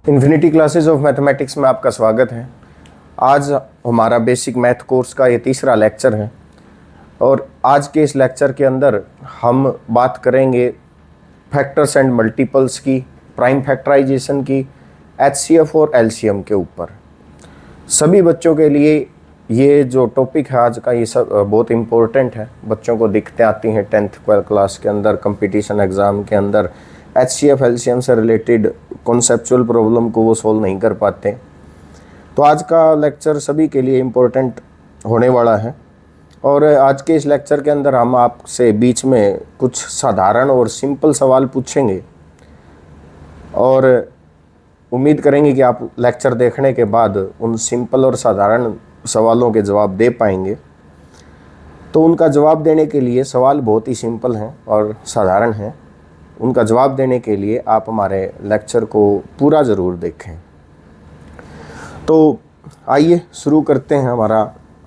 Infinity classes of mathematics में आपका स्वागत है। आज हमारा बेसिक मैथ कोर्स का ये तीसरा लेक्चर है और आज के इस लेक्चर के अंदर हम बात करेंगे फैक्टर्स एंड मल्टीपल्स की, प्राइम फैक्टराइजेशन की, एचसीएफ और एलसीएम के ऊपर। सभी बच्चों के लिए ये जो टॉपिक है आज का, ये सब बहुत इम्पोर्टेंट है। बच्चों को दिक्कतें आती हैं 10th 12th क्लास के अंदर, कंपटीशन एग्ज़ाम के अंदर एचसीएफ एलसीएम से रिलेटेड कॉन्सेप्चुअल प्रॉब्लम को वो सोल्व नहीं कर पाते। तो आज का लेक्चर सभी के लिए इम्पोर्टेंट होने वाला है और आज के इस लेक्चर के अंदर हम आपसे बीच में कुछ साधारण और सिंपल सवाल पूछेंगे और उम्मीद करेंगे कि आप लेक्चर देखने के बाद उन सिंपल और साधारण सवालों के जवाब दे पाएंगे। तो उनका जवाब देने के लिए सवाल बहुत ही सिंपल हैं और साधारण हैं। उनका जवाब देने के लिए आप हमारे लेक्चर को पूरा ज़रूर देखें। तो आइए शुरू करते हैं हमारा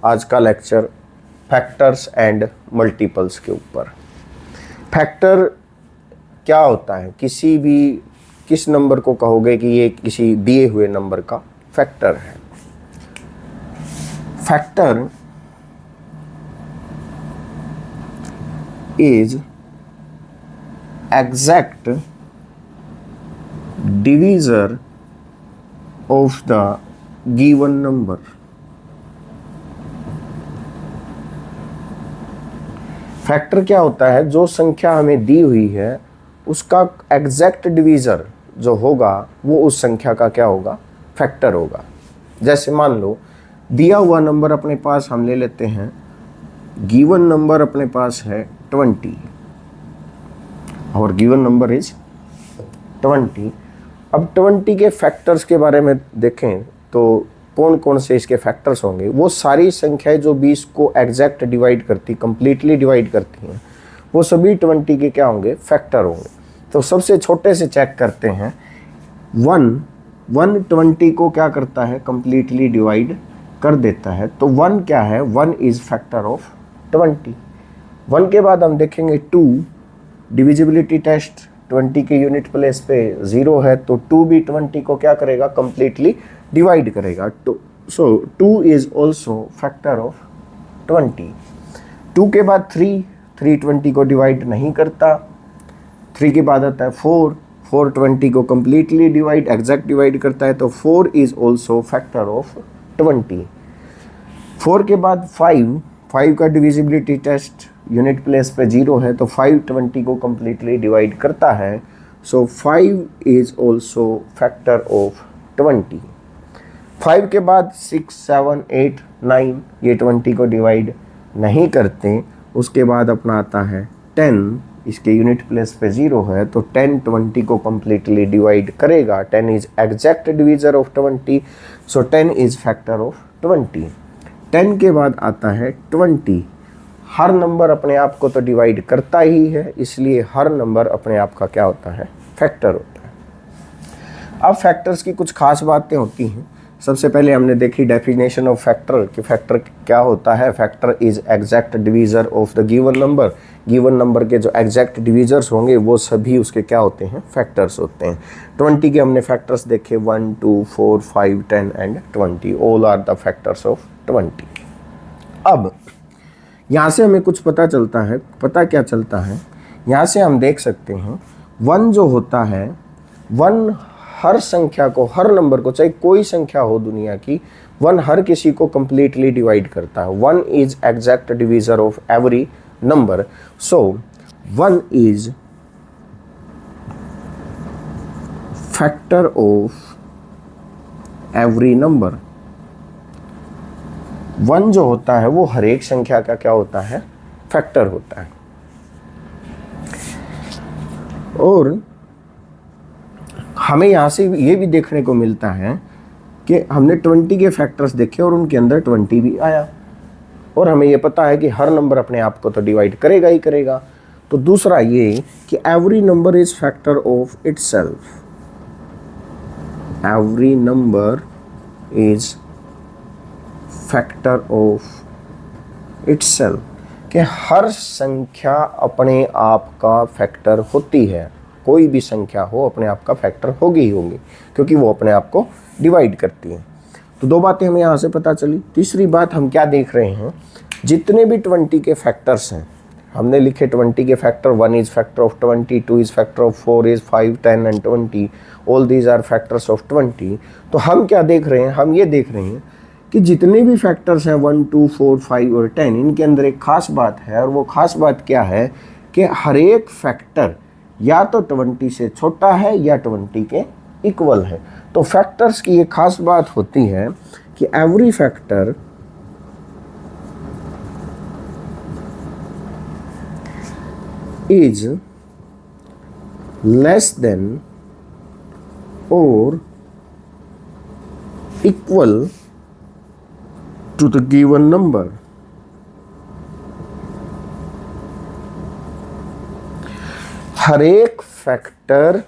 आज का लेक्चर फैक्टर्स एंड मल्टीपल्स के ऊपर। फैक्टर क्या होता है? किस नंबर को कहोगे कि ये किसी दिए हुए नंबर का फैक्टर है? Factor is exact divisor of the given number। Factor क्या होता है? जो संख्या हमें दी हुई है उसका एग्जैक्ट डिवीज़र जो होगा वो उस संख्या का क्या होगा? फैक्टर होगा। जैसे मान लो दिया हुआ नंबर अपने पास हम ले लेते हैं, गिवन नंबर अपने पास है 20 और गिवन नंबर इज 20। अब 20 के फैक्टर्स के बारे में देखें तो कौन कौन से इसके फैक्टर्स होंगे? वो सारी संख्याएं जो 20 को एग्जैक्ट डिवाइड करती, कंप्लीटली डिवाइड करती हैं, वो सभी 20 के क्या होंगे? फैक्टर होंगे। तो सबसे छोटे से चेक करते हैं। 1 को क्या करता है? कंप्लीटली डिवाइड कर देता है। तो 1 क्या है? 1 इज फैक्टर ऑफ 20। 1 के बाद हम देखेंगे 2, डिविजिबिलिटी टेस्ट 20 के यूनिट प्लेस पे 0 है तो 2 भी 20 को क्या करेगा? कंप्लीटली डिवाइड करेगा। सो 2 इज ऑल्सो फैक्टर ऑफ 20। 2 के बाद 3 20 को डिवाइड नहीं करता। 3 के बाद आता है 4 20 को कंप्लीटली एग्जैक्ट डिवाइड करता है तो 4 इज ऑल्सो फैक्टर ऑफ 20। 4 के बाद 5 का डिविजिबिलिटी टेस्ट यूनिट प्लेस पे 0 है तो 5 20 को कंप्लीटली डिवाइड करता है। सो 5 इज ऑल्सो फैक्टर ऑफ 20। 5 के बाद 6 7 8 9 ये 20 को डिवाइड नहीं करते। उसके बाद अपना आता है 10, इसके यूनिट प्लेस पे 0 है तो 10 20 को कंप्लीटली डिवाइड करेगा। 10 is exact divisor of 20, so 10 is factor of 20। 10 के बाद आता है 20। हर नंबर अपने आप को तो डिवाइड करता ही है, इसलिए हर नंबर अपने आप का क्या होता है? फैक्टर होता है। अब फैक्टर्स की कुछ खास बातें होती हैं। सबसे पहले हमने देखी डेफिनेशन ऑफ फैक्टर कि फैक्टर क्या होता है। Factor is exact divisor of the given number. Given number के जो एग्जैक्ट डिवीज़र्स होंगे वो सभी उसके क्या होते हैं? फैक्टर्स होते हैं। 20 के हमने फैक्टर्स देखे 1 2 4 5 10 and 20, all are the factors of 20। अब यहाँ से हमें कुछ पता चलता है। पता क्या चलता है? यहाँ से हम देख सकते हैं 1 जो होता है, 1 हर संख्या को, हर नंबर को, चाहे कोई संख्या हो दुनिया की, 1 हर किसी को कंप्लीटली डिवाइड करता है। 1 is exact divisor of every number. So 1 is factor of every number. 1 जो होता है वो हर एक संख्या का क्या होता है? फैक्टर होता है। और हमें यहाँ से ये भी देखने को मिलता है कि हमने 20 के फैक्टर्स देखे और उनके अंदर 20 भी आया और हमें ये पता है कि हर नंबर अपने आप को तो डिवाइड करेगा ही करेगा। तो दूसरा ये कि every number is factor of itself. Every number is factor of itself, कि हर संख्या अपने आप का फैक्टर होती है। कोई भी संख्या हो अपने आप का फैक्टर होगी ही होगी, क्योंकि वो अपने आप को डिवाइड करती है। तो दो बातें हमें यहाँ से पता चली। तीसरी बात हम क्या देख रहे हैं, जितने भी 20 के फैक्टर्स हैं, हमने लिखे 20 के factor, 1 is factor of 20, 2 is factor of 4 is 5, 10 and 20, all these are factors of 20। तो हम क्या देख रहे हैं, हम ये देख रहे हैं कि जितने भी फैक्टर्स हैं 1, 2, 4, 5 और 10, इनके अंदर एक खास बात है, और वो खास बात क्या है कि हर एक फैक्टर या तो 20 से छोटा है या 20 के इक्वल है। तो फैक्टर्स की ये खास बात होती है कि every factor is less than or equal to the given number। हर एक फैक्टर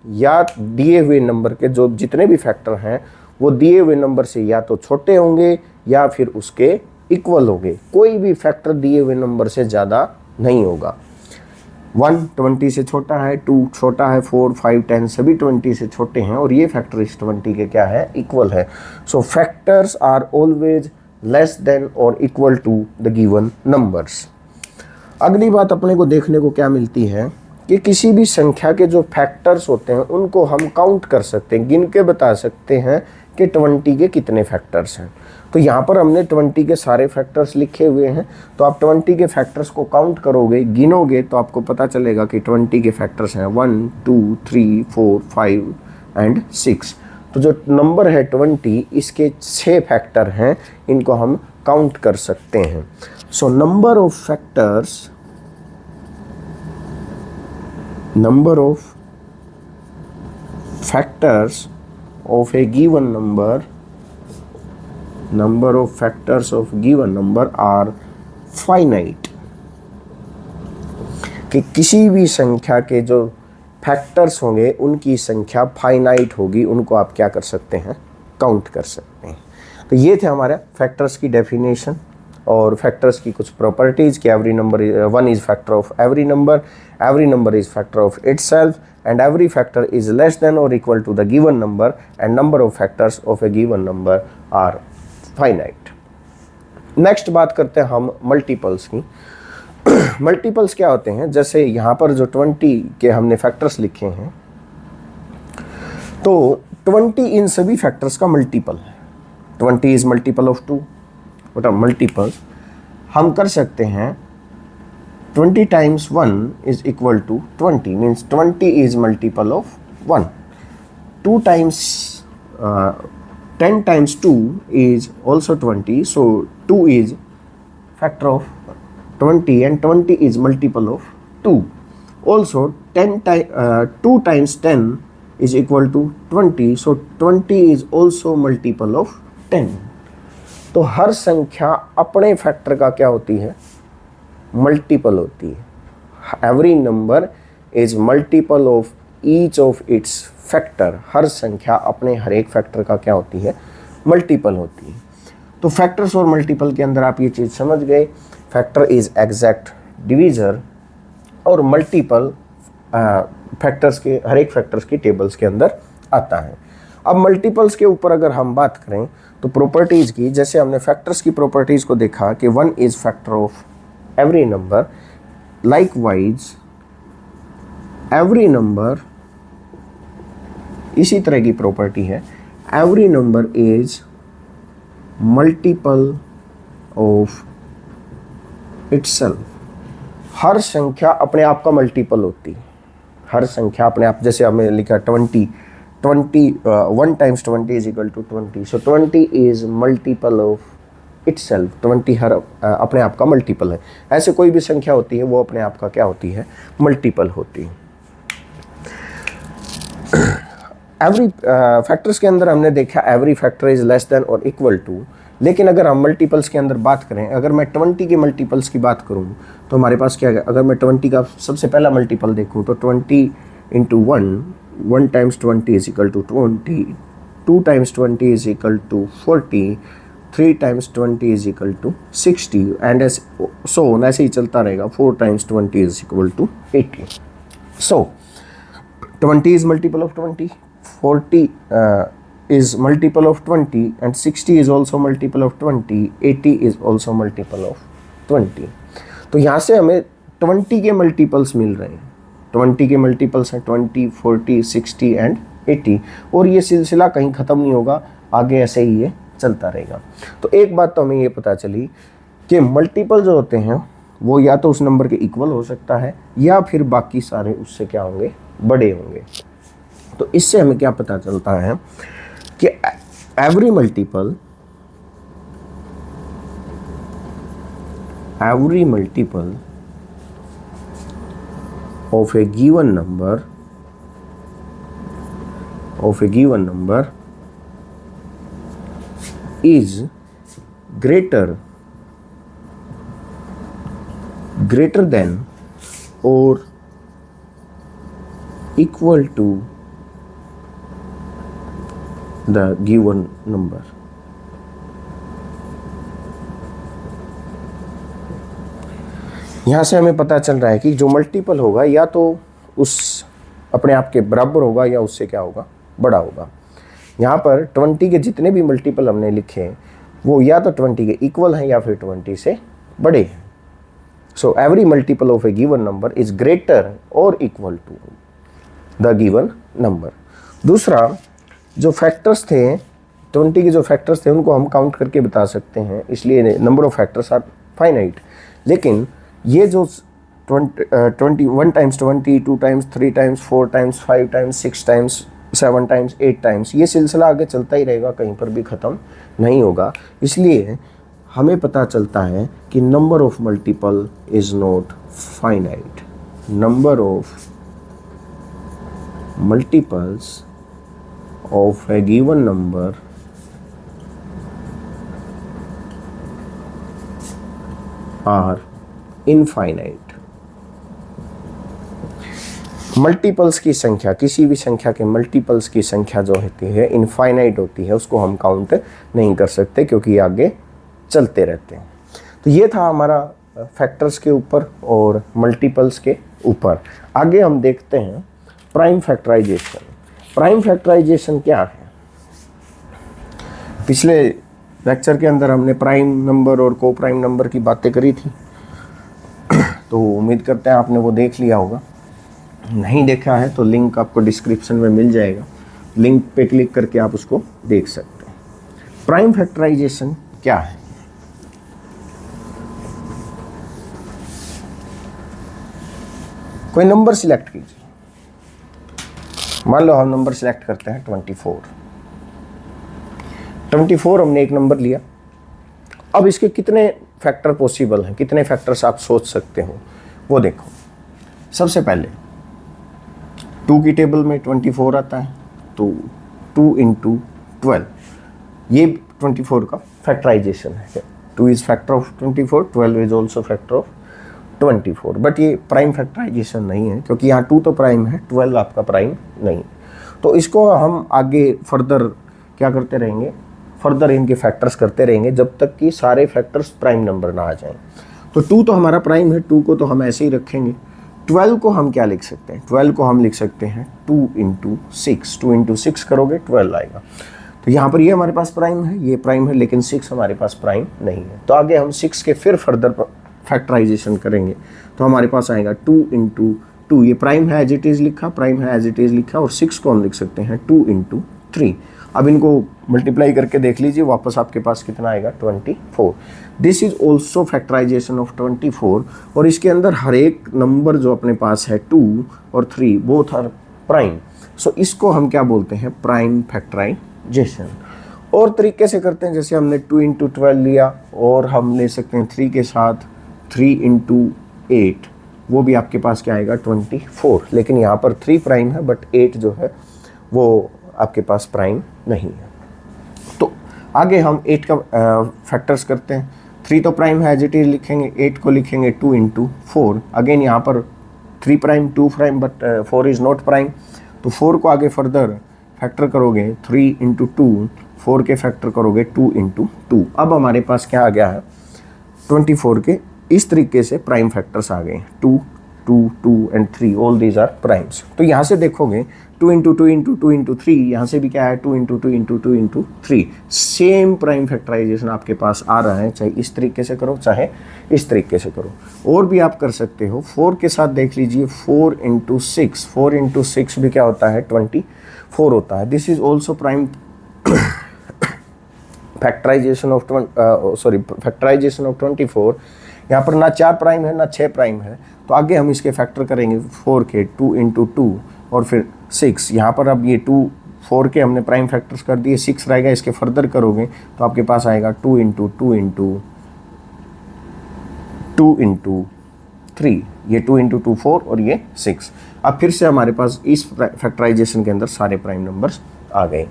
या दिए हुए नंबर के, जो जितने भी फैक्टर हैं वो दिए हुए नंबर से या तो छोटे होंगे या फिर उसके इक्वल होंगे। कोई भी फैक्टर दिए हुए नंबर से ज़्यादा नहीं होगा। 1 20 से छोटा है, 2 छोटा है, 4, 5, 10 सभी 20 से छोटे हैं, और ये फैक्टर इस 20 के क्या है, इक्वल है। So factors are always less than और equal to the given numbers. अगली बात अपने को देखने को क्या मिलती है कि किसी भी संख्या के जो फैक्टर्स होते हैं उनको हम काउंट कर सकते हैं, गिन के बता सकते हैं कि 20 के कितने फैक्टर्स हैं। तो यहाँ पर हमने 20 के सारे फैक्टर्स लिखे हुए हैं, तो आप 20 के फैक्टर्स को काउंट करोगे, गिनोगे, तो आपको पता चलेगा कि 20 के फैक्टर्स हैं 1, 2, 3, 4, 5 एंड 6। तो जो नंबर है 20, इसके 6 फैक्टर हैं, इनको हम काउंट कर सकते हैं। So number of factors, number of factors of a given number, number of factors of given number are finite। कि किसी भी संख्या के जो फैक्टर्स होंगे उनकी संख्या फाइनाइट होगी, उनको आप क्या कर सकते हैं, काउंट कर सकते हैं। तो ये थे हमारे फैक्टर्स की डेफिनेशन और फैक्टर्स की कुछ प्रॉपर्टीज़ कि every number 1 is factor of every number is factor of itself, and every factor is less than और equal to the given number, and number of factors of a given number are finite. Next बात करते हैं हम multiples की। Multiples क्या होते हैं, जैसे यहाँ पर जो 20 के हमने फैक्टर्स लिखे हैं, तो 20 इन सभी फैक्टर्स का मल्टीपल है। 20 is multiple of 2। What are multiples, हम कर सकते हैं 20 times 1 is equal to 20, means 20 is multiple of 1। 2 times 10 times 2 is also 20, so 2 is factor of 20 and 20 is multiple of 2. Also 2 times 10 is equal to 20, so 20 is also multiple of 10. तो हर संख्या अपने factor का क्या होती है, multiple होती है। Every number is multiple of each of its factor. हर संख्या अपने हर एक फैक्टर का क्या होती है, मल्टीपल होती है। तो फैक्टर्स और मल्टीपल के अंदर आप ये चीज़ समझ गए, फैक्टर इज एग्जैक्ट डिवीज़र और मल्टीपल फैक्टर्स के हर एक फैक्टर्स की टेबल्स के अंदर आता है। अब मल्टीपल्स के ऊपर अगर हम बात करें तो प्रॉपर्टीज़ की, जैसे हमने फैक्टर्स की प्रॉपर्टीज़ को देखा कि 1 is factor of every number, likewise every number इसी तरह की प्रॉपर्टी है, every number is multiple of itself. हर संख्या अपने आप का मल्टीपल होती है, हर संख्या अपने आप, जैसे हमने लिखा 20 1 times 20 is equal to 20, so 20 is multiple of itself. 20 हर अपने आप का मल्टीपल है। ऐसे कोई भी संख्या होती है वो अपने आप का क्या होती है, मल्टीपल होती है। एवरी फैक्टर्स के अंदर हमने देखा every factor is less than और इक्वल टू, लेकिन अगर हम मल्टीपल्स के अंदर बात करें, अगर मैं 20 के मल्टीपल्स की बात करूं तो हमारे पास क्या है, अगर मैं 20 का सबसे पहला मल्टीपल देखूं तो 20 into 1 times 20 is equal to 20, 2 times 20 is equal to 40, 3 times 20 is equal to 60 and so ऐसे ही चलता रहेगा। 4 times 20 is equal to 80। So 20 is multiple of 20, 40 is multiple of 20 and 60 is also multiple of 20, 80 is also multiple of 20। तो यहाँ से हमें 20 के multiples मिल रहे हैं, 20 के मल्टीपल्स हैं 20, 40, 60 एंड 80, और ये सिलसिला कहीं ख़त्म नहीं होगा, आगे ऐसे ही ये चलता रहेगा। तो एक बात तो हमें ये पता चली कि मल्टीपल जो होते हैं वो या तो उस नंबर के इक्वल हो सकता है या फिर बाकी सारे उससे क्या होंगे, बड़े होंगे। तो इससे हमें क्या पता चलता है कि every multiple of a given number is greater than or equal to the given number। यहाँ से हमें पता चल रहा है कि जो मल्टीपल होगा या तो उस अपने आप के बराबर होगा या उससे क्या होगा, बड़ा होगा। यहाँ पर 20 के जितने भी मल्टीपल हमने लिखे हैं वो या तो 20 के इक्वल हैं या फिर 20 से बड़े हैं। So every multiple of a given number is greater और equal to the given number. दूसरा, जो फैक्टर्स थे 20 के जो फैक्टर्स थे उनको हम काउंट करके बता सकते हैं, इसलिए number of factors are finite. लेकिन ये जो 21 times 20, 2 times, 3 times, 4 times, 5 times, 6 times, 7 times, 8 times, ये सिलसिला आगे चलता ही रहेगा, कहीं पर भी ख़त्म नहीं होगा। इसलिए हमें पता चलता है कि number of multiple is not finite. Number of multiples of a given number are infinite. Multiples की संख्या, किसी भी संख्या के मल्टीपल्स की संख्या जो होती है इनफाइनाइट होती है, उसको हम काउंट नहीं कर सकते क्योंकि आगे चलते रहते हैं। तो ये था हमारा फैक्टर्स के ऊपर और मल्टीपल्स के ऊपर। आगे हम देखते हैं प्राइम फैक्टराइजेशन। प्राइम फैक्टराइजेशन क्या है? पिछले लेक्चर के अंदर हमने प्राइम नंबर और को प्राइम नंबर की बातें करी थी, तो उम्मीद करते हैं आपने वो देख लिया होगा। नहीं देखा है तो लिंक आपको डिस्क्रिप्शन में मिल जाएगा, लिंक पे क्लिक करके आप उसको देख सकते हैं। प्राइम फैक्टराइजेशन क्या है? कोई नंबर सिलेक्ट कीजिए, मान लो हम नंबर सिलेक्ट करते हैं 24 हमने एक नंबर लिया। अब इसके कितने फैक्टर पॉसिबल हैं, कितने फैक्टर्स आप सोच सकते हो वो देखो। सबसे पहले 2 की टेबल में 24 आता है, तो 2 × 12 ये 24 का फैक्टराइजेशन है। 2 is factor of 24, 12 is also factor of 24। But ये प्राइम फैक्टराइजेशन नहीं है क्योंकि यहाँ 2 तो प्राइम है, 12 आपका प्राइम नहीं। तो इसको हम आगे फर्दर क्या करते रहेंगे, फर्दर इनके फैक्टर्स करते रहेंगे जब तक कि सारे फैक्टर्स प्राइम नंबर ना आ जाएं। तो 2 तो हमारा प्राइम है, 2 को तो हम ऐसे ही रखेंगे। 12 को हम क्या लिख सकते हैं? 12 को हम लिख सकते हैं 2 × 6। 2 × 6 करोगे 12 आएगा। तो यहाँ पर ये हमारे पास प्राइम है, ये प्राइम है, लेकिन 6 हमारे पास प्राइम नहीं है। तो आगे हम 6 के फिर फर्दर फैक्टराइजेशन करेंगे तो हमारे पास आएगा 2 × 2। ये प्राइम है एज इट इज़ लिखा, प्राइम है एज इट इज़ लिखा, और 6 को हम लिख सकते हैं 2 × 3। अब इनको मल्टीप्लाई करके देख लीजिए, वापस आपके पास कितना आएगा? 24। This is also factorisation of 24। और इसके अंदर हर एक नंबर जो अपने पास है 2 और 3 बोथ आर प्राइम। सो इसको हम क्या बोलते हैं? Prime factorisation. और तरीके से करते हैं, जैसे हमने 2 × 12 लिया और हम ले सकते हैं 3 के साथ 3 × 8, वो भी आपके पास क्या आएगा? 24। लेकिन यहाँ पर 3 प्राइम है बट 8 जो है वो आपके पास प्राइम नहीं है। तो आगे हम 8 का फैक्टर्स करते हैं। 3 तो प्राइम है एज इट इज लिखेंगे, 8 को लिखेंगे 2 × 4। अगेन यहाँ पर 3 prime 2 prime but 4 is not prime. तो 4 को आगे फर्दर फैक्टर करोगे 3 × 2, 4 के फैक्टर करोगे 2 × 2। अब हमारे पास क्या आ गया है? 24 के इस तरीके से प्राइम फैक्टर्स आ गए, 2, 2, 2 and 3 all these are primes. तो यहाँ से देखोगे 2 इंटू 2 इंटू 2 इंटू 3, यहाँ से भी क्या है 2 into 2 into 2 into 3, same prime factorization आपके पास आ रहा है, चाहे इस तरीके से करो चाहे इस तरीके से करो। और भी आप कर सकते हो, 4 के साथ देख लीजिए 4 इंटू 6, 4 इंटू 6 भी क्या होता है 24 होता है। This is also prime factorization of factorization of 24। यहाँ पर ना 4 प्राइम है ना 6 प्राइम है, तो आगे हम इसके फैक्टर करेंगे 4 के 2 इंटू 2 और फिर 6। यहाँ पर अब ये 4 के हमने प्राइम फैक्टर्स कर दिए, 6 रहेगा, इसके फर्दर करोगे तो आपके पास आएगा 2 इंटू 2 इंटू 2 इंटू 3, ये 2 इंटू 2 4 और ये 6। अब फिर से हमारे पास इस फैक्टराइजेशन के अंदर सारे प्राइम नंबर्स आ गए।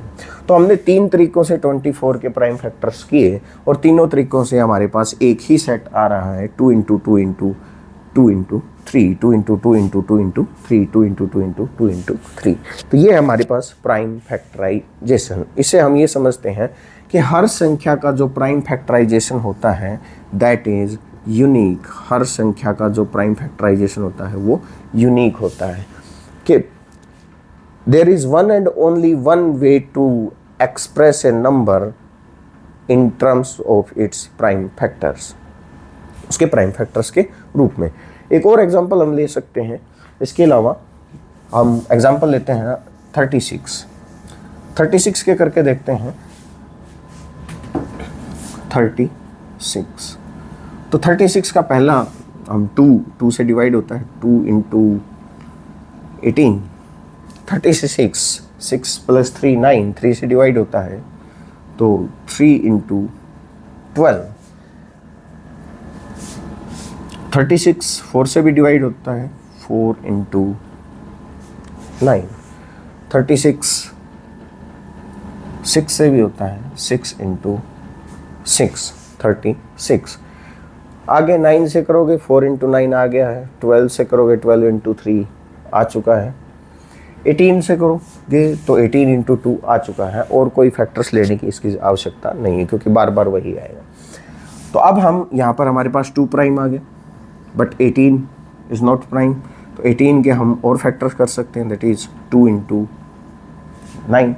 तो हमने 3 तरीकों से 24 के प्राइम फैक्टर्स किए और तीनों तरीकों से हमारे पास एक ही सेट आ रहा है 2 into 2 into 2 into 3, 2 into 2 into 2 into 3, 2 into 2 into 2 into 3। तो ये हमारे पास प्राइम फैक्टराइजेशन। इससे हम ये समझते हैं कि हर संख्या का जो प्राइम फैक्टराइजेशन होता है दैट इज़ यूनिक। हर संख्या का जो प्राइम फैक्टराइजेशन होता है वो यूनिक होता है कि there is one and only one way to express a number in terms of its prime factors, उसके प्राइम फैक्टर्स के रूप में। एक और एग्जांपल हम ले सकते हैं, इसके अलावा हम एग्जांपल लेते हैं 36। 36 के करके देखते हैं 36। तो 36 का पहला हम 2 से डिवाइड होता है, 2 इंटू 18। 36, 6 प्लस 3 9, 3 से डिवाइड होता है तो 3 इंटू 12। 36 4 से भी डिवाइड होता है, 4 इंटू 9। 36 6 से भी होता है, 6 इंटू 6, 36। आगे 9 से करोगे 4 इंटू 9 आ गया है, 12 से करोगे 12 इंटू 3 आ चुका है, 18 से करोगे तो 18 इंटू 2 आ चुका है, और कोई फैक्टर्स लेने की इसकी आवश्यकता नहीं है क्योंकि बार बार वही आएगा। तो अब हम यहाँ पर हमारे पास 2 प्राइम आ गए बट 18 इज़ नॉट प्राइम, तो 18 के हम और फैक्टर्स कर सकते हैं, दैट इज़ 2 इंटू 9।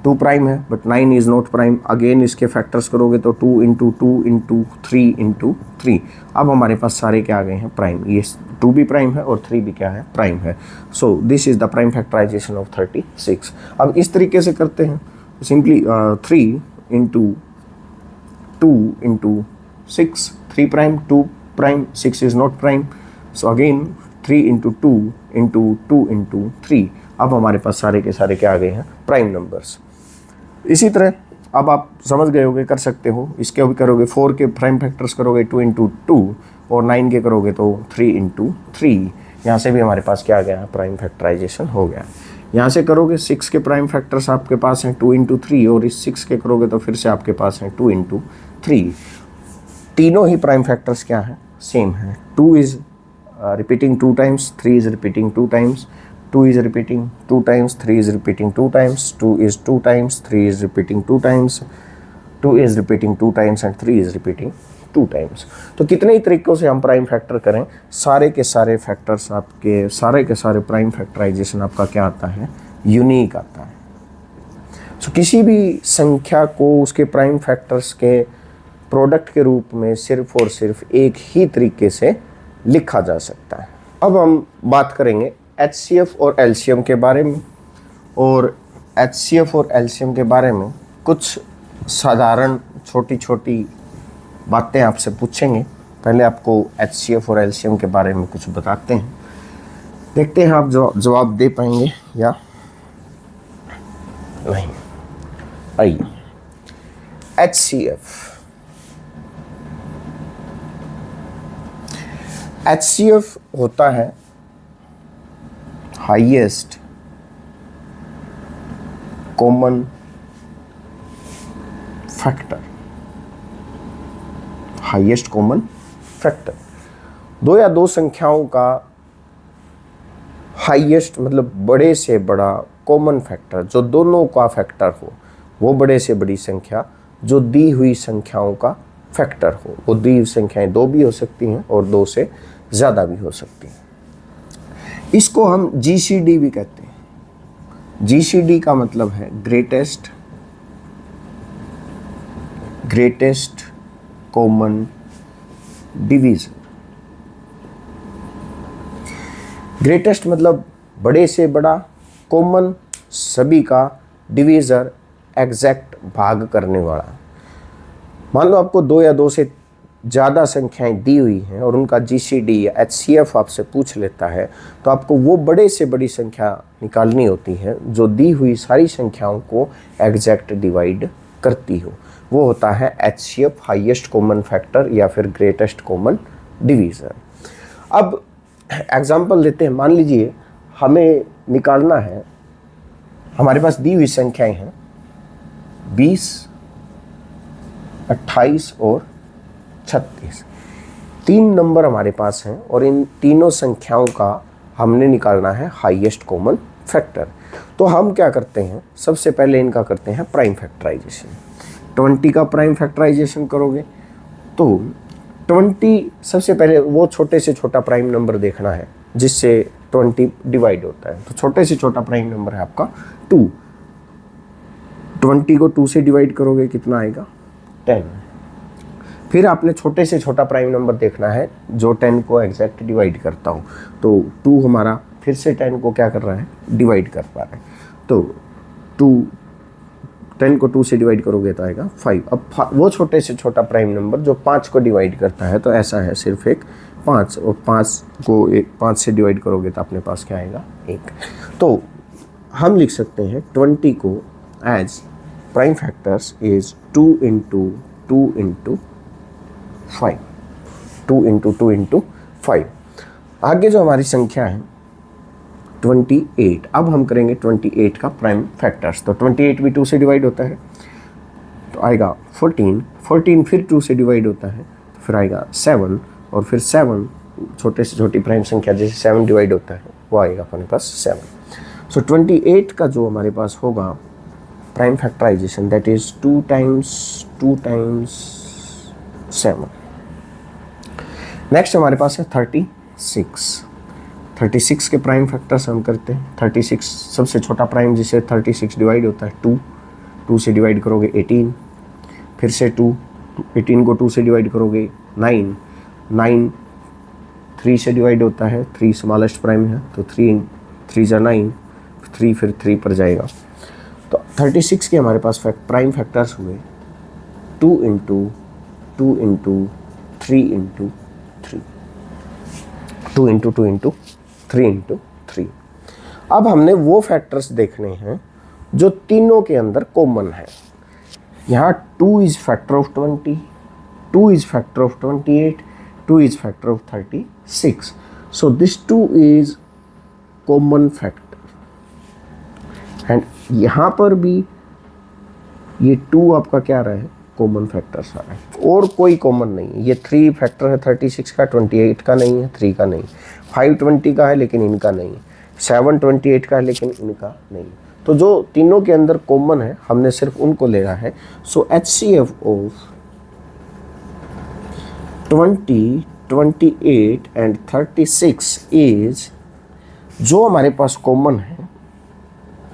2 प्राइम है but 9 is not prime, again इसके फैक्टर्स करोगे तो 2 इंटू 2 इंटू 3 इंटू 3। अब हमारे पास सारे क्या आ गए हैं प्राइम, ये 2 भी प्राइम है और 3 भी क्या है प्राइम है। So this is the prime factorization of 36। अब इस तरीके से करते हैं, simply 3 into 2 into 6, 3 prime 2 prime, 6 is not prime, so again 3 into 2 into 2 into 3। अब हमारे पास सारे के सारे क्या आ गए हैं प्राइम नंबर्स। इसी तरह अब आप समझ गए होगे, कर सकते हो, इसके भी करोगे 4 के प्राइम फैक्टर्स करोगे 2 इंटू 2 और 9 के करोगे तो 3 इंटू 3। यहाँ से भी हमारे पास क्या आ गया प्राइम फैक्टराइजेशन हो गया। यहाँ से करोगे 6 के प्राइम फैक्टर्स आपके पास हैं 2 इंटू 3 और इस 6 के करोगे तो फिर से आपके पास हैं 2 इंटू 3। तीनों ही प्राइम फैक्टर्स क्या हैं सेम है। 2 is repeating 2 times, 3 is repeating 2 times, 2 is repeating 2 times, 3 is repeating 2 times, 2 is 2 times, 3 is repeating 2 times, 2 is repeating 2 times and 3 is repeating 2 times। तो कितने ही तरीक़ों से हम प्राइम फैक्टर करें, सारे के सारे फैक्टर्स आपके सारे के सारे प्राइम फैक्टराइजेशन आपका क्या आता है यूनिक आता है। सो किसी भी संख्या को उसके प्राइम फैक्टर्स के प्रोडक्ट के रूप में सिर्फ और सिर्फ एक ही तरीके से लिखा जा सकता है। अब हम बात करेंगे HCF और LCM के बारे में, और HCF और LCM के बारे में कुछ साधारण छोटी छोटी बातें आपसे पूछेंगे। पहले आपको HCF और LCM के बारे में कुछ बताते हैं, देखते हैं आप जवाब दे पाएंगे या नहीं। आइए, HCF होता है highest common factor. Highest common factor, दो या दो संख्याओं का हाईएस्ट मतलब बड़े से बड़ा कॉमन फैक्टर जो दोनों का फैक्टर हो, वो बड़े से बड़ी संख्या जो दी हुई संख्याओं का फैक्टर हो। वो दी हुई संख्याएं 2 भी हो सकती हैं और 2 से ज़्यादा भी हो सकती हैं। इसको हम GCD भी कहते हैं। GCD का मतलब है ग्रेटेस्ट कॉमन डिवीजर। ग्रेटेस्ट मतलब बड़े से बड़ा, कॉमन सभी का, डिवीजर एग्जैक्ट भाग करने वाला। मान लो आपको 2 या 2 से ज़्यादा संख्याएं दी हुई हैं और उनका GCD या HCF आपसे पूछ लेता है, तो आपको वो बड़े से बड़ी संख्या निकालनी होती है जो दी हुई सारी संख्याओं को एग्जैक्ट डिवाइड करती हो। वो होता है HCF, हाईएस्ट कॉमन फैक्टर, या फिर ग्रेटेस्ट कॉमन डिवीज़र। अब एग्जांपल लेते हैं। मान लीजिए हमें निकालना है, हमारे पास दी हुई संख्याएं हैं 20, 28 और 36। 3 नंबर हमारे पास हैं और इन तीनों संख्याओं का हमने निकालना है हाईएस्ट कॉमन फैक्टर। तो हम क्या करते हैं, सबसे पहले इनका करते हैं प्राइम फैक्टराइजेशन। 20 का प्राइम फैक्टराइजेशन करोगे तो 20, सबसे पहले वो छोटे से छोटा प्राइम नंबर देखना है जिससे 20 डिवाइड होता है। तो छोटे से छोटा प्राइम नंबर है आपका 2। 20 को 2 से डिवाइड करोगे कितना आएगा, 10। फिर आपने छोटे से छोटा प्राइम नंबर देखना है जो 10 को एग्जैक्ट डिवाइड करता हो। तो 2 हमारा फिर से 10 को क्या कर रहा है, डिवाइड कर पा रहा है। तो 10 को 2 से डिवाइड करोगे तो आएगा 5। अब वो छोटे से छोटा प्राइम नंबर जो 5 को डिवाइड करता है, तो ऐसा है सिर्फ एक 5, और 5 को 5 से डिवाइड करोगे तो अपने पास क्या आएगा, 1। तो हम लिख सकते हैं 20 को as prime factors is 2 into 2 into 5, 2 into 2 into 5। आगे जो हमारी संख्या है 28, अब हम करेंगे 28 का प्राइम फैक्टर्स। तो 28 भी 2 से डिवाइड होता है तो आएगा 14, 14 फिर 2 से डिवाइड होता है तो फिर आएगा 7, और फिर 7 छोटे से छोटी प्राइम संख्या जैसे 7 डिवाइड होता है वो आएगा अपने पास 7। सो 28 का जो हमारे पास होगा prime factorization, that is 2 times 7। Next हमारे पास है 36। 36 के प्राइम फैक्टर्स हम करते हैं। 36 सबसे छोटा प्राइम जिसे 36 डिवाइड होता है 2, 2 से डिवाइड करोगे 18, फिर से 2, 18 को 2 से डिवाइड करोगे 9, 9 3 से डिवाइड होता है, 3 स्मॉलेस्ट प्राइम है तो 3 3 9, 3 फिर 3 पर जाएगा। तो 36 के हमारे पास प्राइम फैक्टर्स हुए 2 into 2 into 3 into 3, 2 into 2 into 3 into 3। अब हमने वो फैक्टर्स देखने हैं जो तीनों के अंदर कॉमन है। यहाँ 2 is factor of 20, 2 is factor of 28, 2 is factor of 36। So this 2 is common factor, and यहाँ पर भी ये 2 आपका क्या रहा है, कॉमन फैक्टर्स आ रहा है, और कोई कॉमन नहीं है। ये 3 फैक्टर है 36 का, 28 का नहीं है, 3 का नहीं, 5 20 का है लेकिन इनका नहीं, 7 28 का है लेकिन इनका नहीं। तो जो तीनों के अंदर कॉमन है हमने सिर्फ उनको ले रहा है। सो HCF ऑफ 20, 28 एंड 36 इज, जो हमारे पास कॉमन है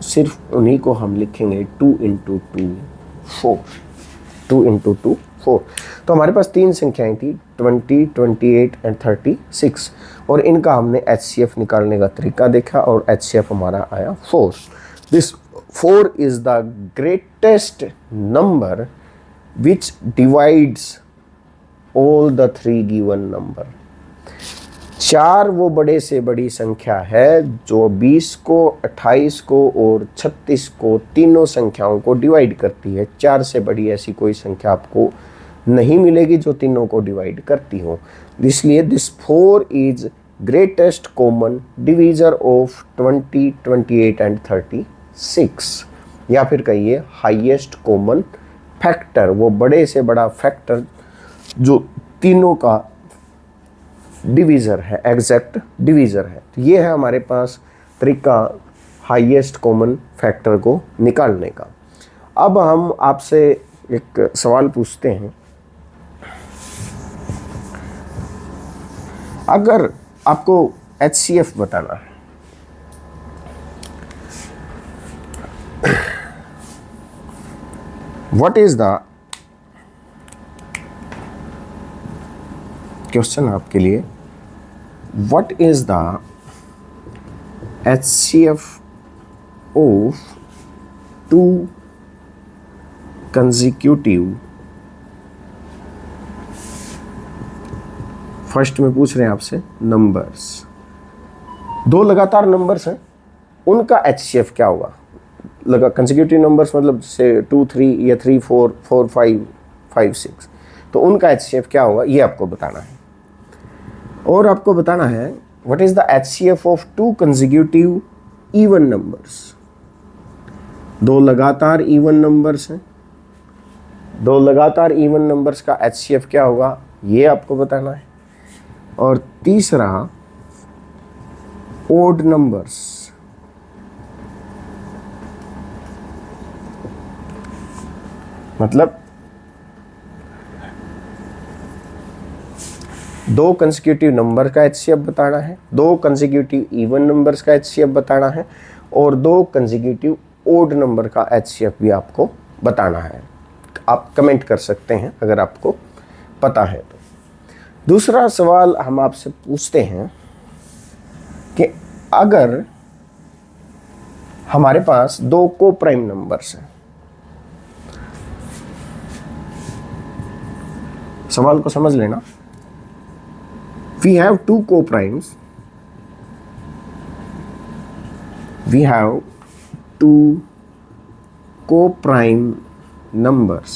सिर्फ उन्हीं को हम लिखेंगे 2 इंटू 2 4, 2 इंटू 2 4। तो हमारे पास 3 संख्याएं थी 20, 28 एंड 36, और इनका हमने HCF निकालने का तरीका देखा और HCF हमारा आया 4। This 4 is the greatest number which divides all the 3 given number. 4 वो बड़े से बड़ी संख्या है जो 20 को, 28 को और 36 को, तीनों संख्याओं को डिवाइड करती है। 4 से बड़ी ऐसी कोई संख्या आपको नहीं मिलेगी जो तीनों को डिवाइड करती हो। इसलिए this 4 is greatest common divisor of 20, 28 and 36, या फिर कहिए हाईएस्ट कॉमन फैक्टर, वो बड़े से बड़ा फैक्टर जो तीनों का डिवीज़र है, एग्जैक्ट डिवीज़र है। तो ये है हमारे पास तरीका हाईएस्ट कॉमन फैक्टर को निकालने का। अब हम आपसे एक सवाल पूछते हैं, अगर आपको HCF बताना है, व्हाट इज द क्वेश्चन आपके लिए, what is the HCF of 2 consecutive, first में पूछ रहे हैं आपसे नंबर्स, 2 लगातार नंबर्स हैं, उनका HCF क्या होगा। लगा कंसेक्यूटिव नंबर्स मतलब से 2 3 या 3 4 4 5 5 6, तो उनका HCF क्या होगा ये आपको बताना है। और आपको बताना है what is the HCF of 2 consecutive even numbers, 2 लगातार इवन नंबर्स हैं, 2 लगातार इवन नंबर्स का HCF क्या होगा ये आपको बताना है। और तीसरा ओड नंबर्स, मतलब 2 कंसेक्यूटिव नंबर का HCF बताना है, 2 कंसेक्यूटिव इवन नंबर्स का HCF बताना है, और 2 कंसेक्यूटिव ओड नंबर का HCF भी आपको बताना है। आप कमेंट कर सकते हैं अगर आपको पता है तो। दूसरा सवाल हम आपसे पूछते हैं कि अगर हमारे पास 2 को प्राइम नंबर्स हैं, सवाल को समझ लेना, we have 2 co-primes, we have 2 co-prime numbers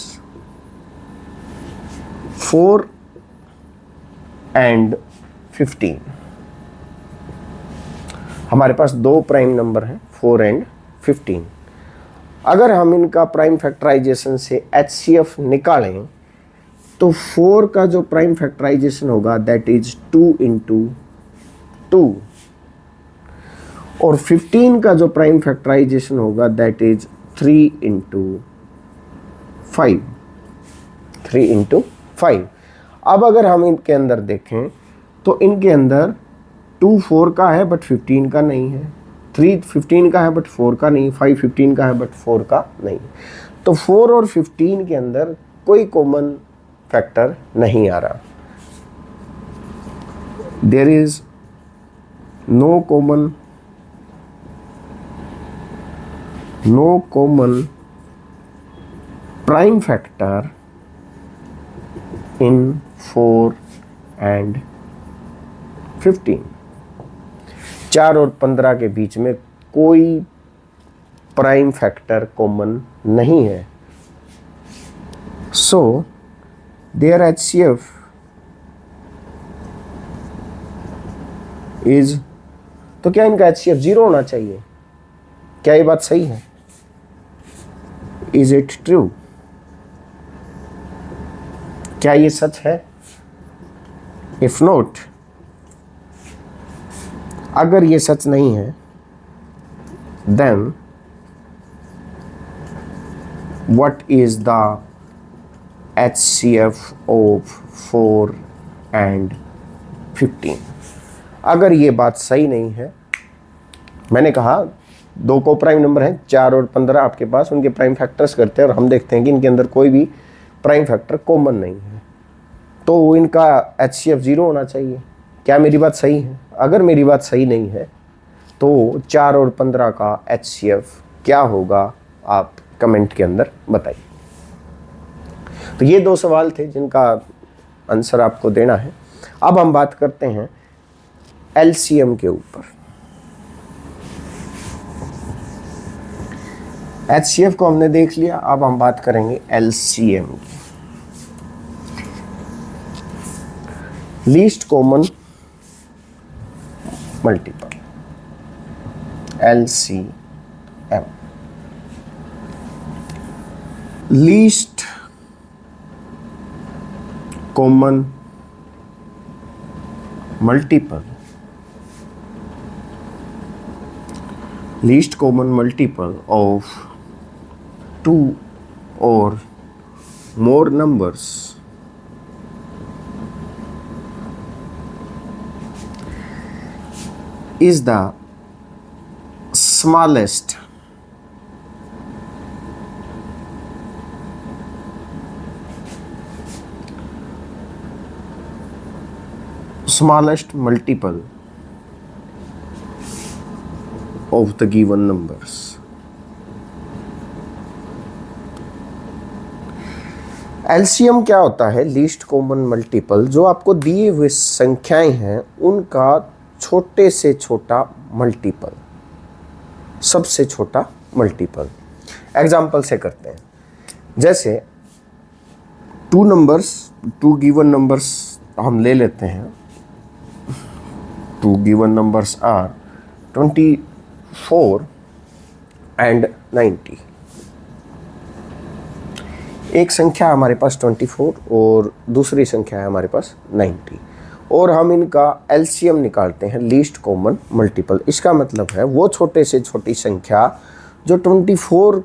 4 and 15। हमारे पास 2 प्राइम नंबर हैं 4 and 15। अगर हम इनका प्राइम फैक्टराइजेशन से HCF निकालें तो 4 का जो प्राइम फैक्टराइजेशन होगा दैट इज 2 into 2, और 15 का जो प्राइम फैक्टराइजेशन होगा दैट इज 3 into 5, 3 into 5। अब अगर हम इनके अंदर देखें तो इनके अंदर 2 4 का है बट 15 का नहीं है, 3 15 का है बट 4 का नहीं, 5 15 का है बट 4 का नहीं। तो 4 और 15 के अंदर कोई कॉमन फैक्टर नहीं आ रहा, there is no common prime factor in 4 and 15। 4 और 15 के बीच में कोई प्राइम फैक्टर कॉमन नहीं है। सो देयर HCF इज, तो क्या इनका HCF 0 होना चाहिए? क्या ये बात सही है? Is it true? क्या ये सच है? इफ नॉट, अगर ये सच नहीं है then what is the HCF of 4 and 15? अगर ये बात सही नहीं है, मैंने कहा 2 को प्राइम नंबर हैं 4 और 15 आपके पास, उनके प्राइम फैक्टर्स करते हैं और हम देखते हैं कि इनके अंदर कोई भी प्राइम फैक्टर कॉमन नहीं है, तो इनका HCF 0 होना चाहिए। क्या मेरी बात सही है? अगर मेरी बात सही नहीं है तो 4 और 15 का HCF क्या होगा आप कमेंट के अंदर बताइए। तो ये 2 सवाल थे जिनका आंसर आपको देना है। अब हम बात करते हैं LCM के ऊपर। HCF को हमने देख लिया, अब हम बात करेंगे LCM की, least common multiple, LCM। Least common multiple, least common multiple of 2 or more numbers is the smallest smallest multiple of the given numbers. LCM क्या होता है? लीस्ट कॉमन मल्टीपल, जो आपको दिए हुए संख्याएं हैं उनका छोटे से छोटा मल्टीपल, सबसे छोटा मल्टीपल। एग्जाम्पल से करते हैं, जैसे टू गिवन नंबर्स हम ले लेते हैं। Two given numbers are 24 and 90। एक संख्या हमारे पास 24 और दूसरी संख्या है हमारे पास 90, और हम इनका एलसीएम निकालते हैं, लीस्ट कॉमन मल्टीपल। इसका मतलब है वो छोटे से छोटी संख्या जो 24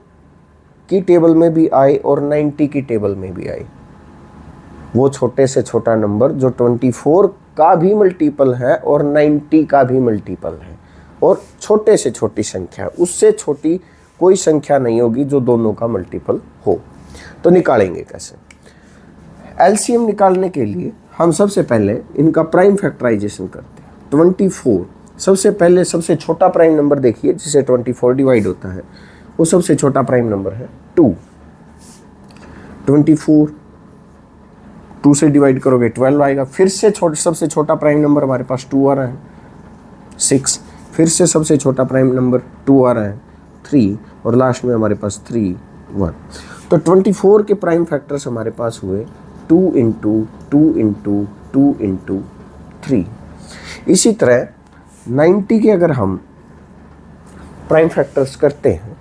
की टेबल में भी आए और 90 की टेबल में भी आए, वो छोटे से छोटा नंबर जो 24 का भी मल्टीपल है और 90 का भी मल्टीपल है, और छोटे से छोटी संख्या, उससे छोटी कोई संख्या नहीं होगी जो दोनों का मल्टीपल हो। तो निकालेंगे कैसे? एलसीएम निकालने के लिए हम सबसे पहले इनका प्राइम फैक्टराइजेशन करते हैं। 24 सबसे पहले, सबसे छोटा प्राइम नंबर देखिए जिसे 24 डिवाइड होता है, वो सबसे छोटा प्राइम नंबर है 2। 24 2 से डिवाइड करोगे 12 आएगा। फिर से सबसे छोटा प्राइम नंबर हमारे पास 2 आ रहा है, 6। फिर से सबसे छोटा प्राइम नंबर 2 आ रहा है, 3, और लास्ट में हमारे पास 3 1। तो 24 के प्राइम फैक्टर्स हमारे पास हुए 2 इंटू 2 इंटू 2 इंटू 3। इसी तरह 90 के अगर हम प्राइम फैक्टर्स करते हैं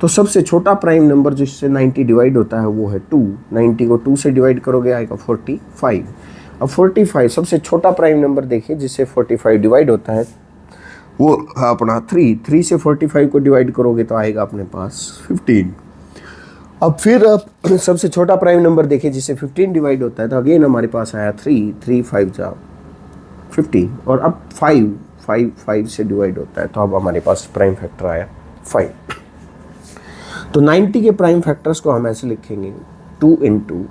तो सबसे छोटा प्राइम नंबर जिससे 90 डिवाइड होता है वो है 2। 90 को 2 से डिवाइड करोगे आएगा 45। अब 45 सबसे छोटा प्राइम नंबर देखिए जिससे 45 डिवाइड होता है, वो अपना 3 से 45 को डिवाइड करोगे तो आएगा अपने पास 15। अब फिर सबसे छोटा प्राइम नंबर देखिए जिससे 15 डिवाइड होता है, तो अगेन हमारे पास आया 3 5 जा 15, और अब 5 से डिवाइड होता है, तो अब हमारे पास प्राइम फैक्टर आया 5। तो 90 के प्राइम फैक्टर्स को हम ऐसे लिखेंगे 2 इंटू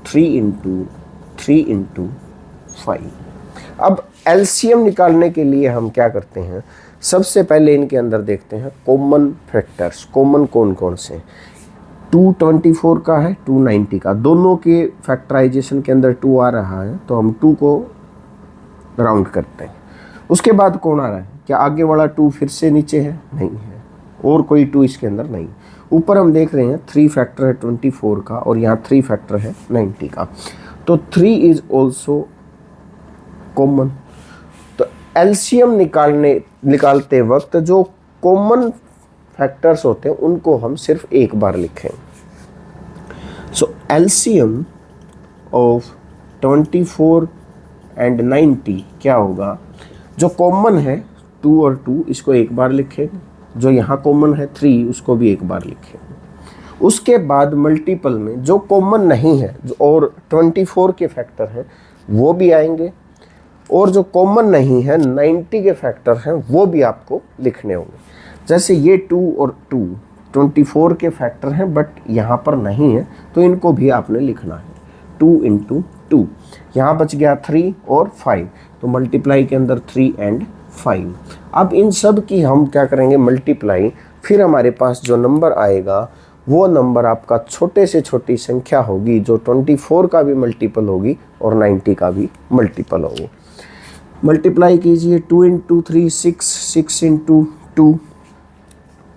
3 इंटू 3 इंटू 5। अब एलसीएम निकालने के लिए हम क्या करते हैं? सबसे पहले इनके अंदर देखते हैं कॉमन फैक्टर्स। कॉमन कौन कौन से? 224 का है, 290 का, दोनों के फैक्टराइजेशन के अंदर 2 आ रहा है, तो हम 2 को राउंड करते हैं। उसके बाद कौन आ रहा है? क्या आगे वाला 2 फिर से नीचे है? नहीं है, और कोई 2 इसके अंदर नहीं। ऊपर हम देख रहे हैं 3 फैक्टर है 24 का, और यहाँ 3 फैक्टर है 90 का, तो 3 इज ऑल्सो कॉमन। तो एलसीएम निकालते वक्त जो कॉमन फैक्टर्स होते हैं उनको हम सिर्फ एक बार लिखें। सो एलसीएम ऑफ 24 एंड 90 क्या होगा? जो कॉमन है 2 और 2 इसको एक बार लिखेंगे, जो यहाँ कॉमन है 3 उसको भी एक बार लिखेंगे। उसके बाद मल्टीपल में जो कॉमन नहीं है और 24 के फैक्टर हैं वो भी आएंगे, और जो कॉमन नहीं है 90 के फैक्टर हैं वो भी आपको लिखने होंगे। जैसे ये 2 और 2 24 के फैक्टर हैं बट यहाँ पर नहीं है, तो इनको भी आपने लिखना है 2 इंटू 2। यहाँ बच गया 3 और 5, तो मल्टीप्लाई के अंदर 3 एंड 5। अब इन सब की हम क्या करेंगे? मल्टीप्लाई। फिर हमारे पास जो नंबर आएगा वो नंबर आपका छोटे से छोटी संख्या होगी जो 24 का भी मल्टीपल होगी और 90 का भी मल्टीपल होगी। मल्टीप्लाई कीजिए 2 into 3 6, 6 into 2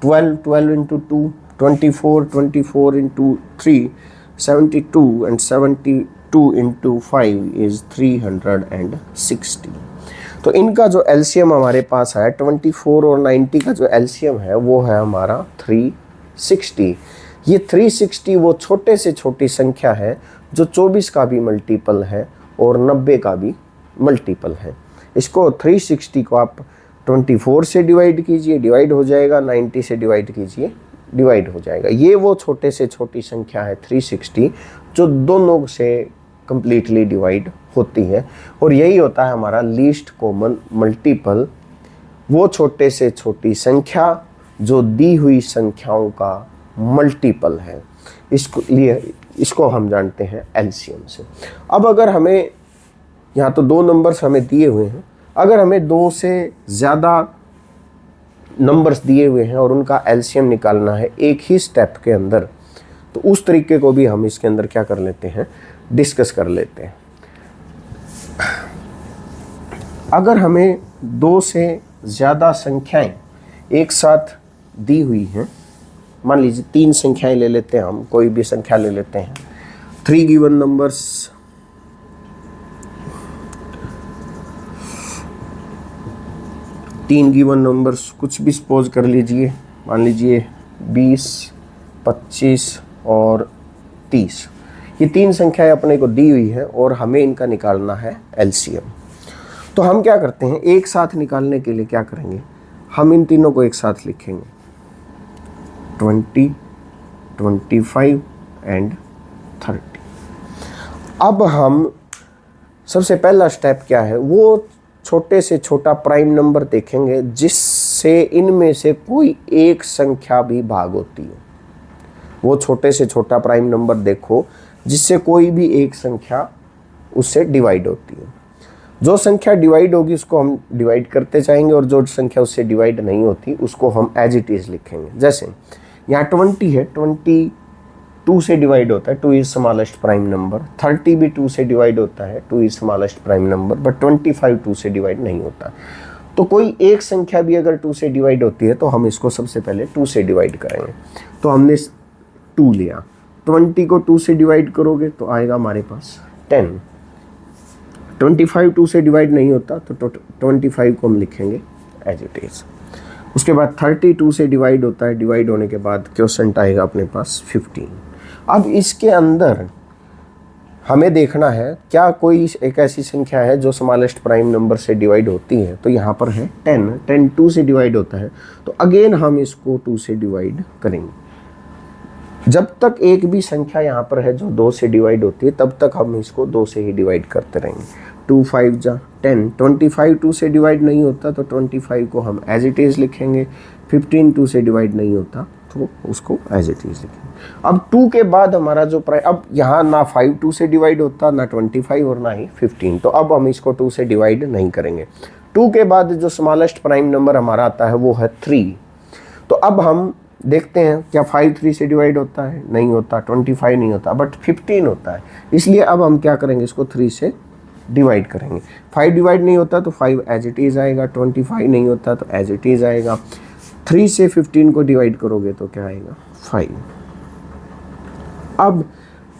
12 into 2 24 into 3 72, and 72 into 5 is 360। तो इनका जो एलसीएम हमारे पास है 24 और 90 का जो एलसीएम है वो है हमारा 360। ये 360 वो छोटे से छोटी संख्या है जो 24 का भी मल्टीपल है और 90 का भी मल्टीपल है। इसको 360 को आप 24 से डिवाइड कीजिए, डिवाइड हो जाएगा, 90 से डिवाइड कीजिए, डिवाइड हो जाएगा। ये वो छोटे से छोटी संख्या है 360 जो दोनों से कंप्लीटली डिवाइड होती है, और यही होता है हमारा लीस्ट कॉमन मल्टीपल, वो छोटे से छोटी संख्या जो दी हुई संख्याओं का मल्टीपल है। इसको हम जानते हैं एलसीएम से। अब अगर हमें यहाँ तो 2 नंबर्स हमें दिए हुए हैं, अगर हमें 2 से ज़्यादा नंबर्स दिए हुए हैं और उनका एलसीएम निकालना है एक ही स्टेप के अंदर, तो उस तरीके को भी हम इसके अंदर क्या कर लेते हैं, डिस्कस कर लेते हैं। अगर हमें 2 से ज़्यादा संख्याएं एक साथ दी हुई हैं, मान लीजिए 3 संख्याएं ले लेते हैं, हम कोई भी संख्या ले लेते हैं, 3 गिवन नंबर्स, तीन गिवन नंबर्स कुछ भी सपोज कर लीजिए, मान लीजिए 20, 25 और 30, ये 3 संख्याएं अपने को दी हुई है और हमें इनका निकालना है एलसीएम। तो हम क्या करते हैं, एक साथ निकालने के लिए क्या करेंगे, हम इन तीनों को एक साथ लिखेंगे, 20, 25 एंड 30। अब हम सबसे पहला स्टेप क्या है, वो छोटे से छोटा प्राइम नंबर देखेंगे जिससे इनमें से कोई एक संख्या भी भाग होती है। वो छोटे से छोटा प्राइम नंबर देखो जिससे कोई भी एक संख्या उससे डिवाइड होती है। जो संख्या डिवाइड होगी उसको हम डिवाइड करते जाएंगे और जो संख्या उससे डिवाइड नहीं होती उसको हम एज इट इज़ लिखेंगे। जैसे यहाँ 20 है, 20 2 से डिवाइड होता है, 2 इज स्मॉलेस्ट प्राइम नंबर। 30 भी 2 से डिवाइड होता है, 2 is smallest prime number, but 25 2 से डिवाइड नहीं होता। तो कोई एक संख्या भी अगर 2 से डिवाइड होती है तो हम इसको सबसे पहले 2 से डिवाइड करेंगे। तो हमने 2 लिया, 20 को 2 से डिवाइड करोगे तो आएगा हमारे पास 10। 25 2 से डिवाइड नहीं होता तो 25 को हम लिखेंगे एज इट इज़। उसके बाद 32 से डिवाइड होता है, डिवाइड होने के बाद क्वोशंट आएगा अपने पास 15। अब इसके अंदर हमें देखना है क्या कोई एक ऐसी संख्या है जो स्मॉलेस्ट प्राइम नंबर से डिवाइड होती है, तो यहाँ पर है 10 2 से डिवाइड होता है, तो अगेन हम इसको 2 से डिवाइड करेंगे। जब तक एक भी संख्या यहाँ पर है जो 2 से डिवाइड होती है तब तक हम इसको 2 से ही डिवाइड करते रहेंगे। 2 5 जा 10, 25 2 से डिवाइड नहीं होता तो 25 को हम एज इट इज़ लिखेंगे। 15 2 से डिवाइड नहीं होता तो उसको एज इट इज़ लिखेंगे। अब 2 के बाद हमारा जो प्राइम, अब यहाँ ना 5 2 से डिवाइड होता, ना 25 और ना ही 15, तो अब हम इसको 2 से डिवाइड नहीं करेंगे। 2 के बाद जो स्मॉलेस्ट प्राइम नंबर हमारा आता है वो है 3। तो अब हम देखते हैं क्या 5 3 से डिवाइड होता है, नहीं होता, 25 नहीं होता, बट 15 होता है। इसलिए अब हम क्या करेंगे, इसको 3 से डिवाइड करेंगे। 5 डिवाइड नहीं होता तो 5 एज इट इज़ आएगा, 25 नहीं होता तो एज इट इज़ आएगा। 3 से 15 को डिवाइड करोगे तो क्या आएगा, 5। अब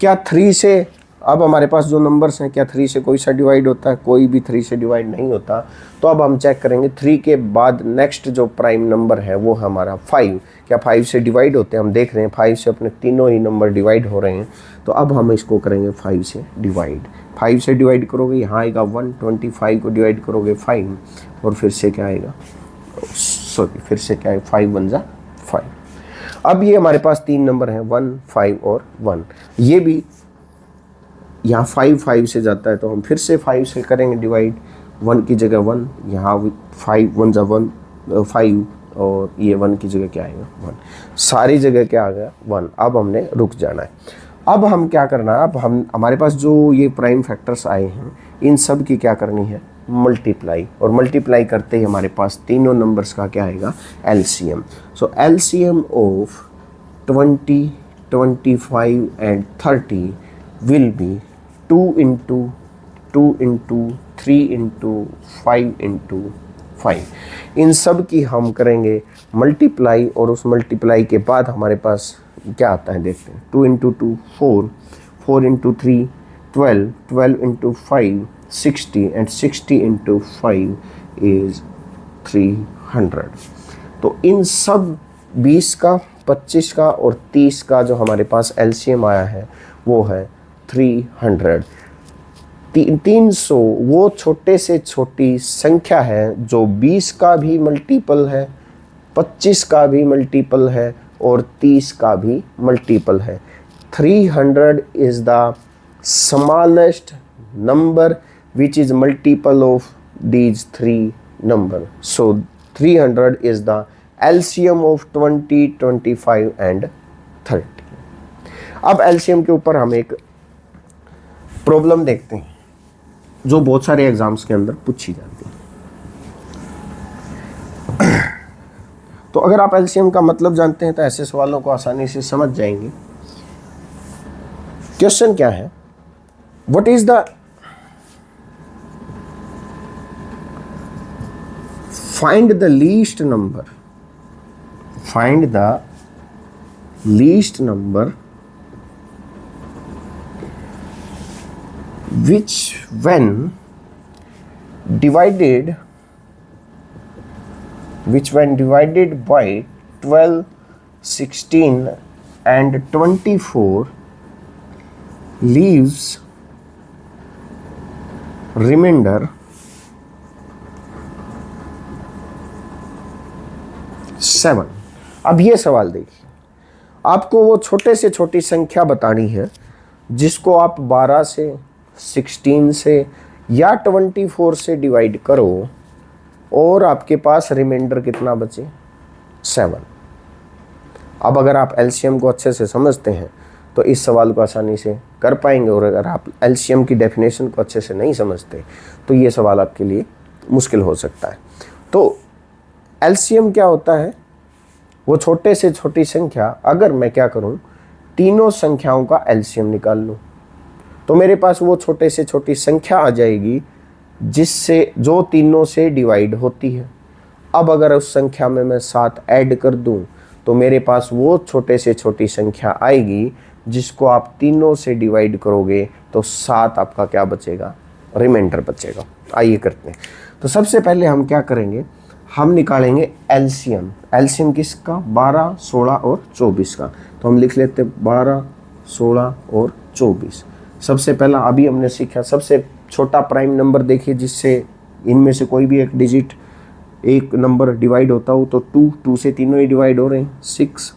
क्या 3 से, अब हमारे पास जो नंबर्स हैं क्या 3 से कोई सा डिवाइड होता है, कोई भी 3 से डिवाइड नहीं होता। तो अब हम चेक करेंगे 3 के बाद नेक्स्ट जो प्राइम नंबर है वो हमारा 5, क्या 5 से डिवाइड होते हैं, हम देख रहे हैं 5 से अपने तीनों ही नंबर डिवाइड हो रहे हैं। तो अब हम इसको करेंगे 5 से डिवाइड। 5 से डिवाइड करोगे यहाँ आएगा 1, 25 को डिवाइड करोगे 5 और फिर से क्या आएगा, सॉरी फिर से क्या है, 5 1 जा 5। अब ये हमारे पास 3 नंबर हैं 1 5 और 1। ये भी यहाँ 5 5 से जाता है तो हम फिर से 5 से करेंगे डिवाइड। 1 की जगह 1, यहाँ 5 1 जा 1 5 और ये 1 की जगह क्या आएगा 1, सारी जगह क्या आ गया 1। अब हमने रुक जाना है। अब हम क्या करना है, अब हम हमारे पास जो ये प्राइम फैक्टर्स आए हैं इन सब की क्या करनी है, मल्टीप्लाई। और मल्टीप्लाई करते ही हमारे पास तीनों नंबर्स का क्या आएगा, LCM. So LCM of 20, 25 and 30 will be 2 into 2 into 3 into 5 into 5। इन सब की हम करेंगे मल्टीप्लाई और उस मल्टीप्लाई के बाद हमारे पास क्या आता है देखते हैं। 2 into 2 4, 4 into 3 12, 12 into 5 60 and 60 into 5 is 300। तो इन सब 20 का, 25 का और 30 का जो हमारे पास एलसीएम आया है वो है 300। 300 वो छोटे से छोटी संख्या है जो 20 का भी मल्टीपल है, 25 का भी मल्टीपल है और 30 का भी मल्टीपल है। 300 is the smallest number which is multiple of these 3 numbers. So 300 is the LCM of 20, 25 and 30। अब LCM के ऊपर हम एक प्रॉब्लम देखते हैं। जो बहुत सारे एग्जाम्स के अंदर पूछी जाती है। तो अगर आप एलसीएम का मतलब जानते हैं तो ऐसे सवालों को आसानी से समझ जाएंगे। क्वेश्चन क्या है, what is the find the least number, find the least number which when divided by 12, 16 and 24 leaves remainder 7। अब ये सवाल देखिए, आपको वो छोटे से छोटी संख्या बतानी है जिसको आप 12 से, 16 से या 24 से डिवाइड करो और आपके पास रिमाइंडर कितना बचे, 7। अब अगर आप एलसीएम को अच्छे से समझते हैं तो इस सवाल को आसानी से कर पाएंगे, और अगर आप एलसीएम की डेफिनेशन को अच्छे से नहीं समझते तो ये सवाल आपके लिए मुश्किल हो सकता है। तो एलसीएम क्या होता है, वो छोटे से छोटी संख्या, अगर मैं क्या करूं, तीनों संख्याओं का एलसीएम निकाल लूं तो मेरे पास वो छोटे से छोटी संख्या आ जाएगी जिससे जो तीनों से डिवाइड होती है। अब अगर उस संख्या में मैं 7 ऐड कर दूं तो मेरे पास वो छोटे से छोटी संख्या आएगी जिसको आप तीनों से डिवाइड करोगे तो 7 आपका क्या बचेगा, रिमाइंडर बचेगा। आइए करते हैं। तो सबसे पहले हम क्या करेंगे, हम निकालेंगे एलसीएम। एलसीएम किसका, 12, 16 और 24 का। तो हम लिख लेते हैं 12, 16 और 24। सबसे पहला अभी हमने सीखा, सबसे छोटा प्राइम नंबर देखिए जिससे इनमें से कोई भी एक डिजिट, एक नंबर डिवाइड होता हो तो 2 से तीनों ही डिवाइड हो रहे हैं, 6,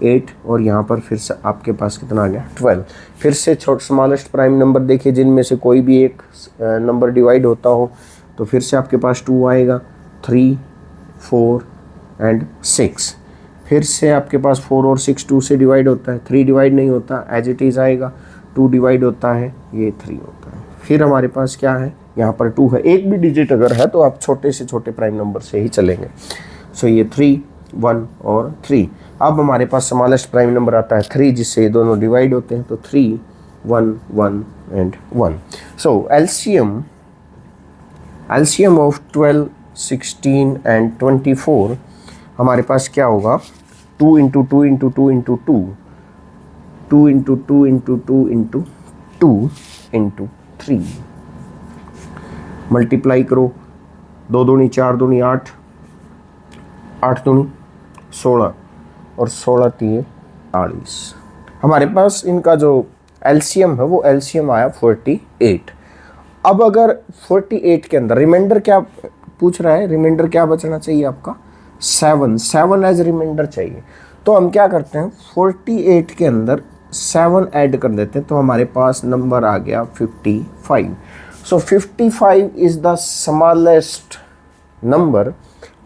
8 और यहाँ पर फिर से आपके पास कितना आ गया, 12। फिर से स्मॉलेस्ट प्राइम नंबर देखिए जिनमें से कोई भी एक नंबर डिवाइड होता हो तो फिर से आपके पास 2 आएगा, 3, 4 एंड 6। फिर से आपके पास 4 और 6 2 से डिवाइड होता है, 3 डिवाइड नहीं होता, एज इट इज़ आएगा, 2 डिवाइड होता है, ये 3 होता है। फिर हमारे पास क्या है, यहाँ पर 2 है, एक भी डिजिट अगर है तो आप छोटे से छोटे प्राइम नंबर से ही चलेंगे। सो ये 3, 1 और 3। अब हमारे पास स्मॉलेस्ट प्राइम नंबर आता है 3 जिससे ये दोनों डिवाइड होते हैं, तो 3, 1, 1 and 1। So LCM of 12, 16 and 24 हमारे पास क्या होगा, 2 into 2 into 2 into 2, 2 into 2 into 2 into 2 into 3। Multiply करो, 2 दूनी 4 दूनी 8, 8 दूनी 16 और 16 3 40। हमारे पास इनका जो एलसीएम है वो एलसीएम आया 48। अब अगर 48 के अंदर रिमाइंडर क्या पूछ रहा है, रिमाइंडर क्या बचना चाहिए आपका, 7 एज रिमाइंडर चाहिए। तो हम क्या करते हैं, 48 के अंदर 7 ऐड कर देते हैं तो हमारे पास नंबर आ गया 55। So 55 is the smallest number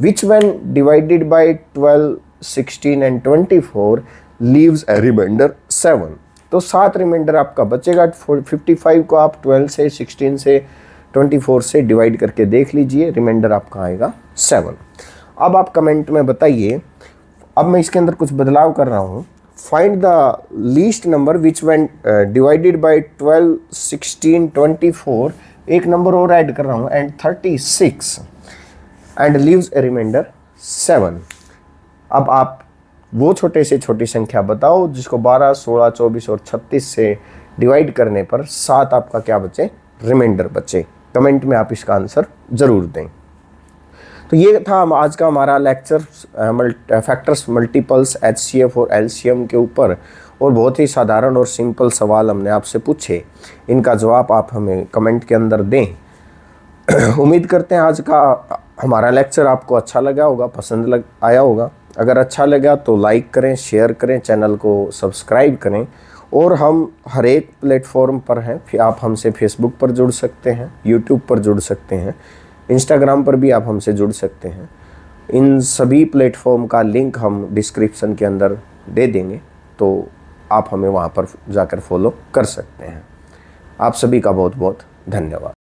which when divided by 12, 16 and 24 leaves a remainder 7। तो 7 रिमाइंडर आपका बचेगा। 55 को आप 12 से, 16 से, 24 से डिवाइड करके देख लीजिए, रिमाइंडर आपका आएगा 7। अब आप कमेंट में बताइए, अब मैं इसके अंदर कुछ बदलाव कर रहा हूँ। Find the least number which when divided by 12, 16, 24, एक नंबर और ऐड कर रहा हूँ, and 36 and leaves a remainder 7। अब आप वो छोटे से छोटी संख्या बताओ जिसको 12, 16, 24 और 36 से डिवाइड करने पर 7 आपका क्या बचे, रिमाइंडर बचे। कमेंट में आप इसका आंसर ज़रूर दें। तो ये था आज का हमारा लेक्चर फैक्टर्स, मल्टीपल्स, एचसीएफ और एलसीएम के ऊपर, और बहुत ही साधारण और सिंपल सवाल हमने आपसे पूछे। इनका जवाब आप हमें कमेंट के अंदर दें। उम्मीद करते हैं आज का हमारा लेक्चर आपको अच्छा लगा होगा, पसंद आया होगा। अगर अच्छा लगा तो लाइक करें, शेयर करें, चैनल को सब्सक्राइब करें। और हम हर एक प्लेटफॉर्म पर हैं, फिर आप हमसे फेसबुक पर जुड़ सकते हैं, यूट्यूब पर जुड़ सकते हैं, इंस्टाग्राम पर भी आप हमसे जुड़ सकते हैं। इन सभी प्लेटफॉर्म का लिंक हम डिस्क्रिप्शन के अंदर दे देंगे, तो आप हमें वहाँ पर जाकर फॉलो कर सकते हैं। आप सभी का बहुत बहुत धन्यवाद।